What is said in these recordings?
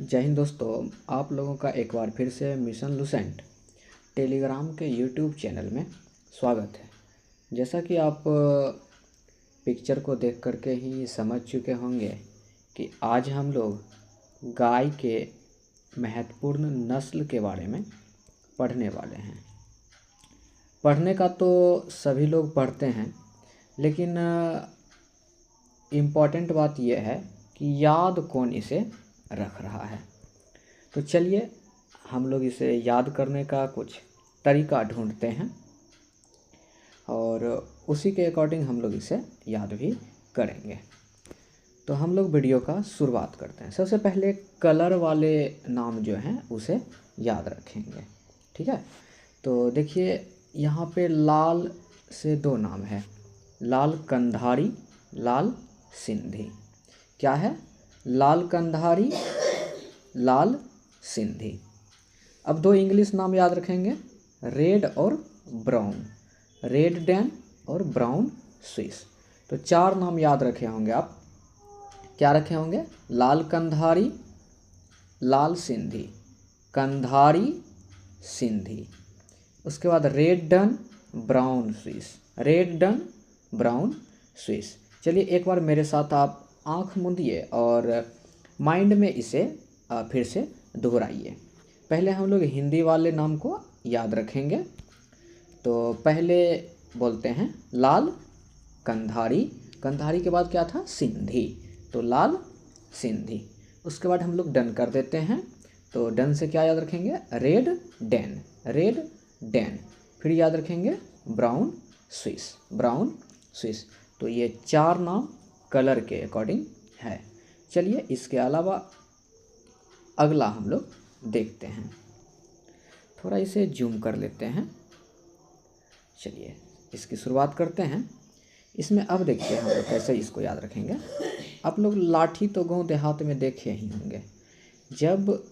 जय हिंद दोस्तों, आप लोगों का एक बार फिर से मिशन लुसेंट टेलीग्राम के यूट्यूब चैनल में स्वागत है। जैसा कि आप पिक्चर को देख करके ही समझ चुके होंगे कि आज हम लोग गाय के महत्वपूर्ण नस्ल के बारे में पढ़ने वाले हैं। पढ़ने का तो सभी लोग पढ़ते हैं, लेकिन इम्पॉर्टेंट बात यह है कि याद कौन इसे रख रहा है। तो चलिए हम लोग इसे याद करने का कुछ तरीका ढूंढते हैं और उसी के अकॉर्डिंग हम लोग इसे याद भी करेंगे। तो हम लोग वीडियो का शुरुआत करते हैं। सबसे पहले कलर वाले नाम जो हैं उसे याद रखेंगे, ठीक है। तो देखिए यहाँ पे लाल से दो नाम है, लाल कंधारी, लाल सिंधी। क्या है? लाल कंधारी, लाल सिंधी। अब दो इंग्लिश नाम याद रखेंगे, रेड और ब्राउन, रेड डैन और ब्राउन स्विस। तो चार नाम याद रखे होंगे आप। क्या रखे होंगे? लाल कंधारी, लाल सिंधी, कंधारी सिंधी। उसके बाद red done, brown Swiss, red done brown Swiss. चलिए एक बार मेरे साथ आप आँख मूंदिए और माइंड में इसे फिर से दोहराइए। पहले हम लोग हिंदी वाले नाम को याद रखेंगे। तो पहले बोलते हैं लाल कंधारी, कंधारी के बाद क्या था? सिंधी। तो लाल सिंधी। उसके बाद हम लोग डन कर देते हैं। तो डन से क्या याद रखेंगे? Red Dan, red Dan. फिर याद रखेंगे ब्राउन स्विस, ब्राउन स्विस। तो ये चार नाम कलर के अकॉर्डिंग है। चलिए इसके अलावा अगला हम लोग देखते हैं। थोड़ा इसे जूम कर लेते हैं। चलिए इसकी शुरुआत करते हैं। इसमें अब देखते हैं हम लोग कैसे इसको याद रखेंगे। आप लोग लाठी तो गांव देहात में देखे ही होंगे। जब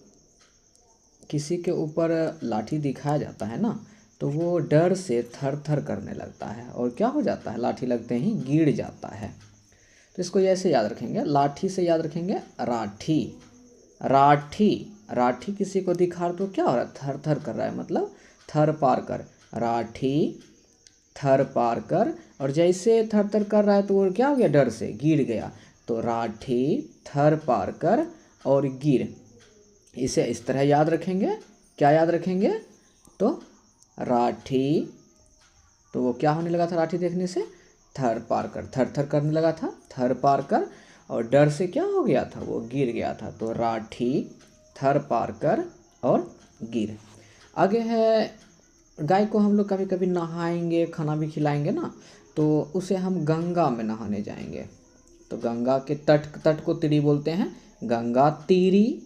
किसी के ऊपर लाठी दिखाया जाता है ना, तो वो डर से थर थर करने लगता है और क्या हो जाता है? लाठी लगते ही गिर जाता है। तो इसको ऐसे याद रखेंगे। लाठी से याद रखेंगे राठी, राठी। राठी किसी को दिखा तो क्या हो रहा है? थर थर कर रहा है, मतलब थर पार कर। राठी थर पार कर। और जैसे थर थर कर रहा है तो वो क्या हो गया? डर से गिर गया। तो राठी थर पार कर और गिर। इसे इस तरह याद रखेंगे। क्या याद रखेंगे? तो राठी, तो वो क्या होने लगा था? राठी देखने से थर पार कर, थर थर करने लगा था, थर पार कर। और डर से क्या हो गया था? वो गिर गया था। तो राठी थर पार कर और गिर। आगे है, गाय को हम लोग कभी कभी नहाएंगे, खाना भी खिलाएंगे ना, तो उसे हम गंगा में नहाने जाएंगे। तो गंगा के तट को तीरी बोलते हैं, गंगा तीरी।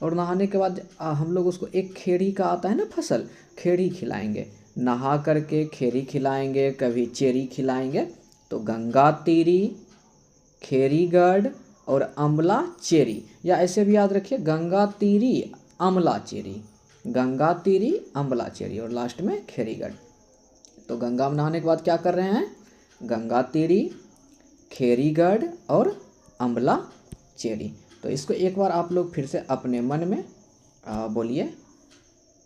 और नहाने के बाद हम लोग उसको एक खेड़ी का आता है ना फसल, खेड़ी खिलाएंगे। नहा करके खेड़ी खिलाएंगे, कभी चेरी खिलाएंगे। तो गंगा तीरी, खेरीगढ़ और अमला चेरी, या ऐसे भी याद रखिए गंगा तीरी अमला चेरी, गंगा तीरी अमला चेरी और लास्ट में खेरीगढ़। तो गंगा में नहाने के बाद क्या कर रहे हैं? गंगा तीरी, खेरीगढ़ और अमला चेरी। तो इसको एक बार आप लोग फिर से अपने मन में बोलिए।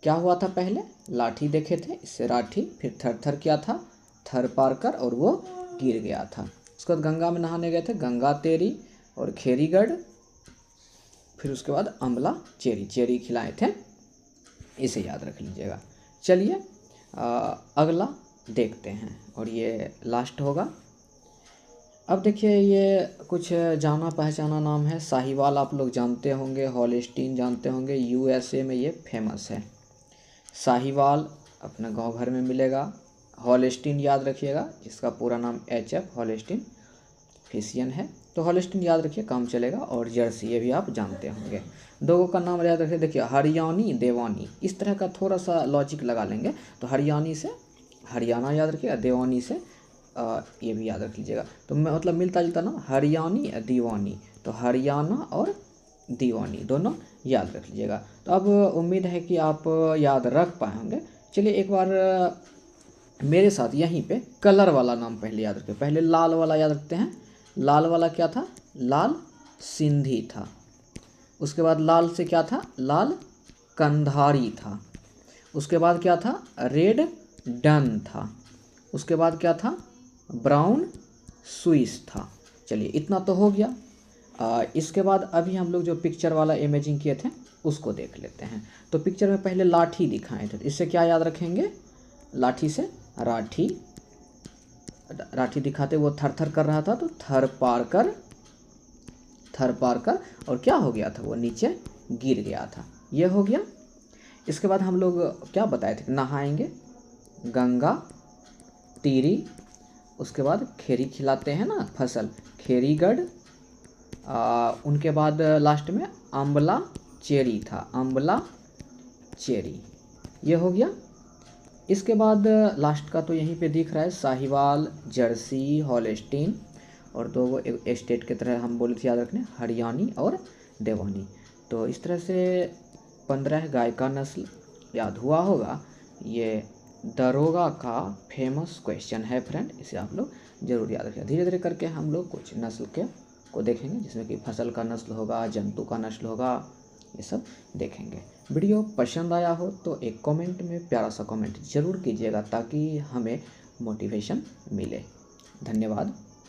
क्या हुआ था? पहले लाठी देखे थे, इससे राठी, फिर थर थर किया था, थर पार कर और वो गिर गया था। उसके बाद गंगा में नहाने गए थे, गंगा तेरी और खेरीगढ़। फिर उसके बाद अमला चेरी, चेरी खिलाए थे। इसे याद रख लीजिएगा। चलिए अगला देखते हैं और ये लास्ट होगा। अब देखिए ये कुछ जाना पहचाना नाम है। साहिवाल आप लोग जानते होंगे, हॉलिस्टीन जानते होंगे, यूएसए में ये फेमस है। साहिवाल अपना गांव घर में मिलेगा। हॉलिस्टीन याद रखिएगा, इसका पूरा नाम HF हॉलिस्टीन फ्रिसियन है। तो हॉलिस्टीन याद रखिए, काम चलेगा। और जर्सी, ये भी आप जानते होंगे। दोनों का नाम याद रखिए। देखिए हरियाणी, देवानी, इस तरह का थोड़ा सा लॉजिक लगा लेंगे। तो हरियाणी से हरियाणा याद रखिएगा, देवानी से ये भी याद रख लीजिएगा। तो मतलब मिलता जुलता ना, हरियाणी दीवानी। तो हरियाणा और दीवानी दोनों याद रख लीजिएगा। तो अब उम्मीद है कि आप याद रख पाए होंगे। चलिए एक बार मेरे साथ यहीं पे कलर वाला नाम पहले याद रखें। पहले लाल वाला याद रखते हैं। लाल वाला क्या था? लाल सिंधी था। उसके बाद लाल से क्या था, लाल कंधारी था। उसके बाद क्या था, रेड डन था। उसके बाद क्या था, ब्राउन स्विस था। चलिए इतना तो हो गया। इसके बाद अभी हम लोग जो पिक्चर वाला इमेजिंग किए थे उसको देख लेते हैं। तो पिक्चर में पहले लाठी दिखाए थे, इससे क्या याद रखेंगे, लाठी से राठी, राठी दिखाते वो थर थर कर रहा था तो थर पार कर, और क्या हो गया था, वो नीचे गिर गया था। ये हो गया। इसके बाद हम लोग क्या बताए थे, नहाएंगे गंगा तीरी। उसके बाद खेरी खिलाते हैं ना फसल, खेरीगढ़। उनके बाद लास्ट में आंवला चेरी था, आंवला चेरी। ये हो गया। इसके बाद लास्ट का तो यहीं पे दिख रहा है, साहिवाल, जर्सी, हॉलस्टीन, और दो वो स्टेट की तरह हम बोले थे याद रखने, हरियाणी और देवानी। तो इस तरह से 15 गाय का नस्ल याद हुआ होगा। ये दरोगा का फेमस क्वेश्चन है फ्रेंड, इसे आप लोग जरूर याद रखें। धीरे धीरे करके हम लोग कुछ नस्ल को देखेंगे, जिसमें कि फसल का नस्ल होगा, जंतु का नस्ल होगा, ये सब देखेंगे। वीडियो पसंद आया हो तो एक कमेंट में प्यारा सा कमेंट जरूर कीजिएगा, ताकि हमें मोटिवेशन मिले। धन्यवाद।